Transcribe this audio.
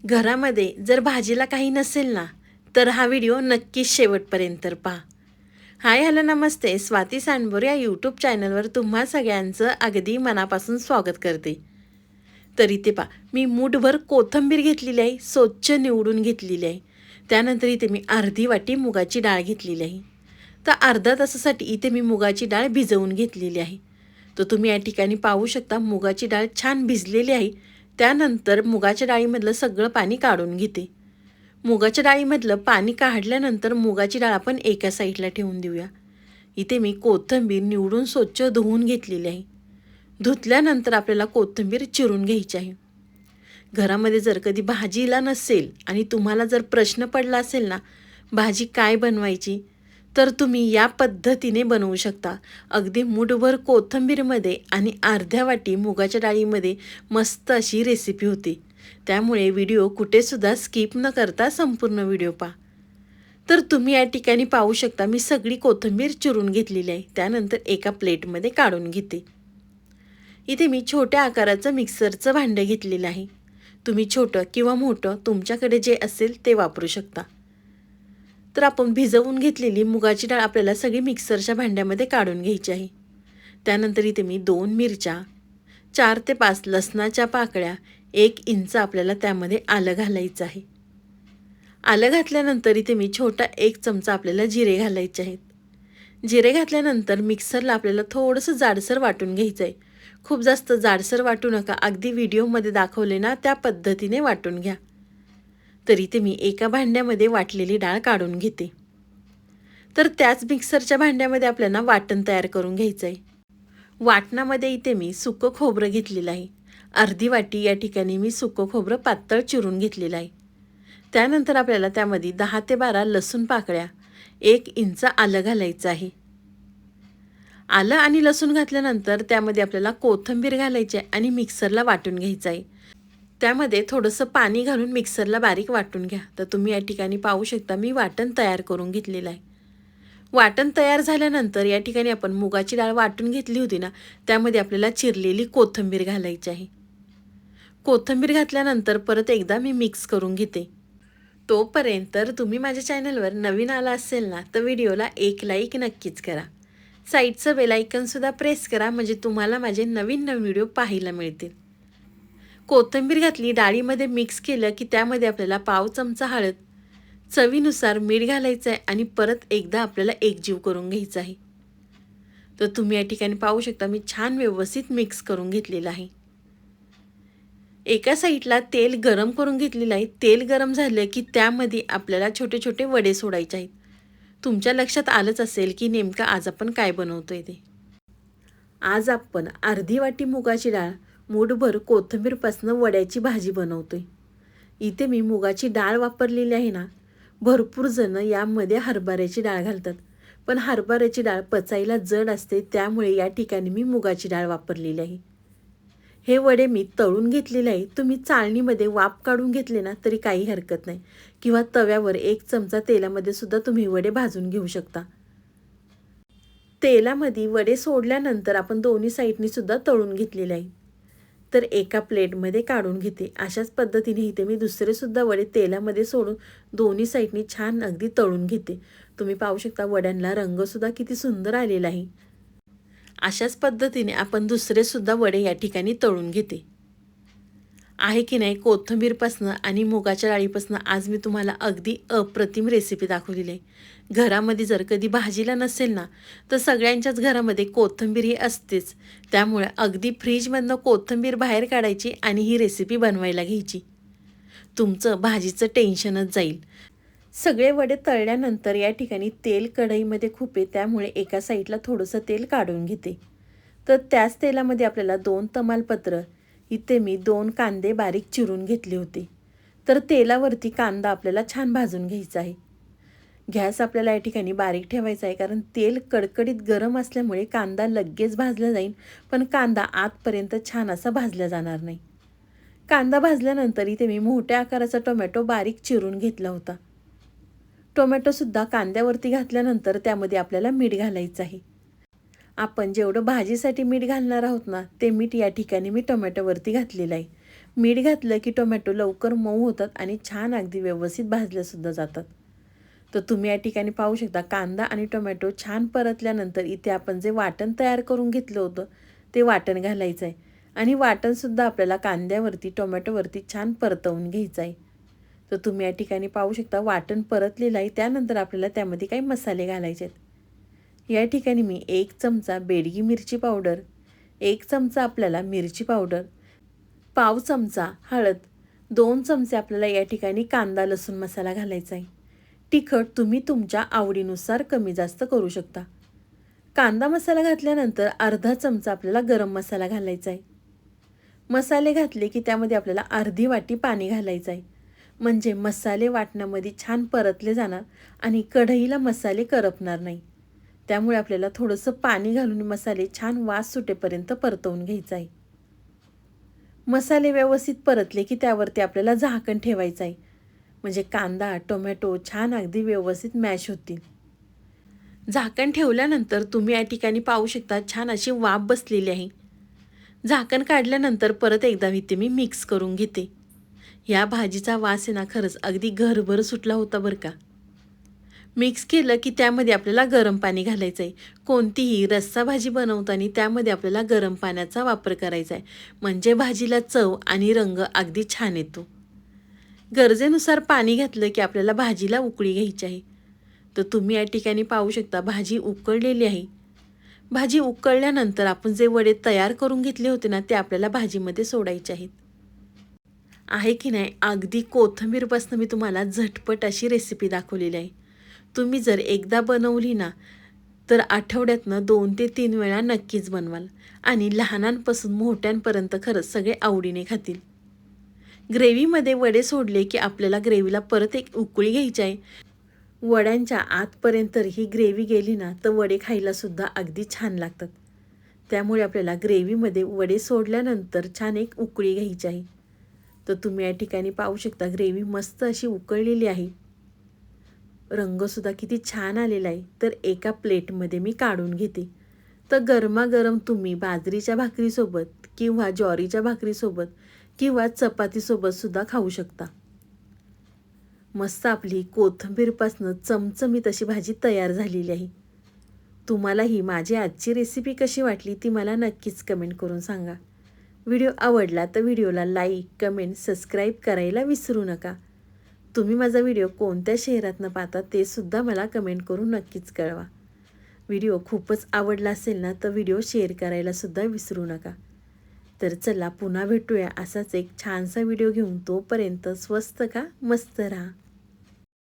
घरामध्ये जर भाजीला काही नसेल ना, तर हा व्हिडिओ नक्कीच शेवटपर्यंत पहा. हाय हॅलो नमस्ते, स्वाती सांडभोर या यूट्यूब चॅनलवर तुम्हा सगळ्यांचं अगदी मनापासून स्वागत करते. तर इथे पहा, मी मूठभर कोथिंबीर घेतलेली आहे, स्वच्छ निवडून घेतलेली आहे. त्यानंतर इथे मी अर्धी वाटी मुगाची डाळ घेतलेली आहे. तर अर्धा तासासाठी इथे मी मुगाची डाळ भिजवून घेतलेली आहे. तर तुम्ही या ठिकाणी पाहू शकता, मुगाची डाळ छान भिजलेली आहे. त्यानंतर मुगाच्या डाळीमधलं सगळं पाणी काढून घेते. मुगाच्या डाळीमधलं पाणी काढल्यानंतर मुगाची डाळ आपण एका साईडला ठेवून देऊया. इथे मी कोथिंबीर निवडून स्वच्छ धुवून घेतलेली आहे. धुतल्यानंतर आपल्याला कोथिंबीर चिरून घ्यायची आहे. घरामध्ये जर कधी भाजीला नसेल आणि तुम्हाला जर प्रश्न पडला असेल ना, भाजी काय बनवायची, तर तुम्ही या पद्धतीने बनवू शकता. अगदी मूठभर कोथिंबीरमध्ये आणि अर्ध्या वाटी मुगाच्या डाळीमध्ये मस्त अशी रेसिपी होती. त्यामुळे व्हिडिओ कुठेसुद्धा स्किप न करता संपूर्ण व्हिडिओ पहा. तर तुम्ही या ठिकाणी पाहू शकता, मी सगळी कोथिंबीर चिरून घेतलेली आहे. त्यानंतर एका प्लेटमध्ये काढून घेते. इथे मी छोट्या आकाराचं मिक्सरचं भांडं घेतलेलं आहे. तुम्ही छोटं किंवा मोठं तुमच्याकडे जे असेल ते वापरू शकता. तर आपण भिजवून घेतलेली मुगाची डाळ आपल्याला सगळी मिक्सरच्या भांड्यामध्ये काढून घ्यायची आहे. त्यानंतर इथे मी 2 मिरच्या, 4 ते 5 लसणाच्या पाकळ्या, 1 इंच आपल्याला त्यामध्ये आलं घालायचं आहे. आलं घातल्यानंतर इथे मी छोटा 1 चमचा आपल्याला जिरे घालायचे आहेत. जिरे घातल्यानंतर मिक्सरला आपल्याला थोडंसं जाडसर वाटून घ्यायचं आहे. खूप जास्त जाडसर वाटू नका, अगदी व्हिडिओमध्ये दाखवले ना त्या पद्धतीने वाटून घ्या. तर इथे मी एका भांड्यामध्ये वाटलेली डाळ काढून घेते. तर त्याच मिक्सरच्या भांड्यामध्ये आपल्याला वाटण तयार करून घ्यायचं आहे. वाटणामध्ये इथे मी सुकं खोबरं घेतलेलं आहे. अर्धी वाटी या ठिकाणी मी सुकं खोबरं पातळ चिरून घेतलेलं आहे. त्यानंतर आपल्याला त्यामध्ये 10 ते 12 लसूण पाकळ्या, 1 इंच आलं घालायचं आहे. आलं आणि लसूण घातल्यानंतर त्यामध्ये आपल्याला कोथिंबीर घालायची आहे आणि मिक्सरला वाटून घ्यायचं आहे. त्यामध्ये थोडंसं पाणी घालून मिक्सरला बारीक वाटून घ्या. तर तुम्ही या ठिकाणी पाहू शकता, मी वाटण तयार करून घेतलेलं आहे. वाटण तयार झाल्यानंतर या ठिकाणी आपण मुगाची डाळ वाटून घेतली होती ना, त्यामध्ये आपल्याला चिरलेली कोथिंबीर घालायची आहे. कोथिंबीर घातल्यानंतर परत एकदा मी मिक्स करून घेते. तोपर्यंत तुम्ही माझ्या चॅनलवर नवीन आला असेल ना, तर व्हिडिओला एक लाईक नक्कीच करा. साईडचं बेल आयकॉनसुद्धा प्रेस करा, म्हणजे तुम्हाला माझे नवीन नवीन व्हिडिओ पाहायला मिळतील. कोथिंबीर घातली, डाळीमध्ये मिक्स केलं की त्यामध्ये आपल्याला पाव चमचा हळद, चवीनुसार मीठ घालायचं आहे आणि परत एकदा आपल्याला एकजीव करून घ्यायचं आहे. तर तुम्ही या ठिकाणी पाहू शकता, मी छान व्यवस्थित मिक्स करून घेतलेलं आहे. एका साईडला तेल गरम करून घेतलेलं आहे. तेल गरम झालं की त्यामध्ये आपल्याला छोटे छोटे वडे सोडायचे आहेत. तुमच्या लक्षात आलंच असेल की नेमकं आज आपण काय बनवतोय ते. आज आपण अर्धी वाटी मुगाची डाळ, मूठभर कोथिंबीरपासून वड्याची भाजी बनवतोय. इथे मी मुगाची डाळ वापरलेली आहे ना. भरपूर जण यामध्ये हरभऱ्याची डाळ घालतात, पण हरभऱ्याची डाळ पचायला जड असते, त्यामुळे या ठिकाणी मी मुगाची डाळ वापरलेली आहे. हे वडे मी तळून घेतलेले आहे. तुम्ही चाळणीमध्ये वाफ काढून घेतले ना तरी काही हरकत नाही, किंवा तव्यावर 1 चमचा तेलामध्ये सुद्धा तुम्ही वडे भाजून घेऊ शकता. तेलामध्ये वडे सोडल्यानंतर आपण दोन्ही साईडनी सुद्धा तळून घेतलेले आहे. तर एका प्लेटमध्ये काढून घेते. अशाच पद्धतीने इथे मी दुसरे सुद्धा वडे तेलामध्ये सोडून दोन्ही साईडनी छान अगदी तळून घेते. तुम्ही पाहू शकता वड्यांना रंगसुद्धा किती सुंदर आलेला आहे. अशाच पद्धतीने आपण दुसरे सुद्धा वडे या ठिकाणी तळून घेते. आहे की नाही, कोथिंबीरपासनं आणि मुगाच्या डाळीपासनं आज मी तुम्हाला अगदी अप्रतिम रेसिपी दाखवलेली आहे. घरामध्ये जर कधी भाजीला नसेल ना, तर सगळ्यांच्याच घरामध्ये कोथिंबीर ही असतेच. त्यामुळे अगदी फ्रीजमधनं कोथिंबीर बाहेर काढायची आणि ही रेसिपी बनवायला घ्यायची. तुमचं भाजीचं टेन्शनच जाईल. सगळे वडे तळल्यानंतर या ठिकाणी तेल कढईमध्ये खूप आहे, त्यामुळे एका साईडला थोडंसं तेल काढून घेते. तर त्याच तेलामध्ये आपल्याला 2 तमालपत्र, इथे मी 2 कांदे बारीक चिरून घेतले होते. तर तेलावरती कांदा आपल्याला छान भाजून घ्यायचा आहे. गॅस आपल्याला या ठिकाणी बारीक ठेवायचा आहे, कारण तेल कडकडीत गरम असल्यामुळे कांदा लगेच भाजला जाईल, पण कांदा आतपर्यंत छान असा भाजला जाणार नाही. कांदा भाजल्यानंतर इथे मी मोठ्या आकाराचा टोमॅटो बारीक चिरून घेतला होता. टोमॅटोसुद्धा कांद्यावरती घातल्यानंतर त्यामध्ये आपल्याला मीठ घालायचं आहे. आपण जेवढं भाजीसाठी मीठ घालणार आहोत ना, ते मीठ या ठिकाणी मी टोमॅटोवरती घातलेलं आहे. मीठ घातलं की टोमॅटो लवकर मऊ होतात आणि छान अगदी व्यवस्थित भाजल्यासुद्धा जातात. तर तुम्ही या ठिकाणी पाहू शकता कांदा आणि टोमॅटो छान परतल्यानंतर इथे आपण जे वाटण तयार करून घेतलं होतं ते वाटण घालायचं आहे आणि वाटणसुद्धा आपल्याला कांद्यावरती टोमॅटोवरती छान परतवून घ्यायचं आहे. तर तुम्ही या ठिकाणी पाहू शकता वाटण परतलेलं आहे. त्यानंतर आपल्याला त्यामध्ये काही मसाले घालायचे आहेत. या ठिकाणी मी 1 चमचा बेडगी मिरची पावडर, 1 चमचा आपल्याला मिरची पावडर, पाव चमचा हळद, 2 चमचे आपल्याला या ठिकाणी कांदा लसूण मसाला घालायचा आहे. तिखट तुम्ही तुमच्या आवडीनुसार कमी जास्त करू शकता. कांदा मसाला घातल्यानंतर अर्धा चमचा आपल्याला गरम मसाला घालायचा आहे. मसाले घातले की त्यामध्ये आपल्याला अर्धी वाटी पाणी घालायचं आहे. म्हणजे मसाले वाटणामध्ये छान परतले जाणार आणि कढईला मसाले करपणार नाही. त्यामुळे आपल्याला थोडंसं पाणी घालून मसाले छान वास सुटेपर्यंत परतवून घ्यायचा आहे. मसाले व्यवस्थित परतले की त्यावरती आपल्याला झाकण ठेवायचं आहे. म्हणजे कांदा टोमॅटो छान अगदी व्यवस्थित मॅश होतील. झाकण ठेवल्यानंतर तुम्ही या ठिकाणी पाहू शकता छान अशी वाफ बसलेली आहे. झाकण काढल्यानंतर परत एकदा इथे मी मिक्स करून घेते. या भाजीचा वास आहे ना खरंच अगदी घरभर सुटला होता बरं का. मिक्स केलं की त्यामध्ये आपल्याला गरम पाणी घालायचं आहे. कोणतीही रस्सा भाजी बनवताना त्यामध्ये आपल्याला गरम पाण्याचा वापर करायचा आहे. म्हणजे भाजीला चव आणि रंग अगदी छान येतो. गरजेनुसार पाणी घातलं की आपल्याला भाजीला उकळी घ्यायची आहे. तर तुम्ही या ठिकाणी पाहू शकता भाजी उकळलेली आहे. भाजी उकळल्यानंतर आपण जे वडे तयार करून घेतले होते ना ते आपल्याला भाजीमध्ये सोडायचे आहेत. आहे की नाही अगदी कोथिंबीरपासून मी तुम्हाला झटपट अशी रेसिपी दाखवलेली आहे. तुम्ही जर एकदा बनवली ना तर आठवड्यातनं 2 ते 3 वेळा नक्कीच बनवाल आणि लहानांपासून मोठ्यांपर्यंत खरंच सगळे आवडीने खातील. ग्रेव्हीमध्ये वडे सोडले की आपल्याला ग्रेव्हीला परत एक उकळी घ्यायची आहे. वड्यांच्या आतपर्यंत ही ग्रेव्ही गेली ना तर वडे खायलासुद्धा अगदी छान लागतात. त्यामुळे आपल्याला ग्रेव्हीमध्ये वडे सोडल्यानंतर छान एक उकळी घ्यायची आहे. तर तुम्ही या ठिकाणी पाहू शकता ग्रेव्ही मस्त अशी उकळलेली आहे. रंगसुद्धा किती छान आलेला आहे. तर एका प्लेटमध्ये मी काढून घेते. तर गरमागरम तुम्ही बाजरीच्या भाकरीसोबत किंवा ज्वारीच्या भाकरीसोबत किंवा चपातीसोबतसुद्धा खाऊ शकता. मस्त आपली कोथिंबीरपासून चमचमीत अशी भाजी तयार झालेली आहे. तुम्हाला ही माझी आजची रेसिपी कशी वाटली ती मला नक्कीच कमेंट करून सांगा. व्हिडिओ आवडला तर व्हिडिओला लाईक कमेंट सबस्क्राईब करायला विसरू नका. तुम्ही माझा व्हिडिओ कोणत्या शहरातनं पाहता ते सुद्धा मला कमेंट करून नक्कीच कळवा. व्हिडिओ खूपच आवडला असेल ना तर व्हिडिओ शेअर करायला सुद्धा विसरू नका. तर चला पुन्हा भेटूया असाच एक छानसा व्हिडिओ घेऊन. तोपर्यंत स्वस्त खा मस्त राहा.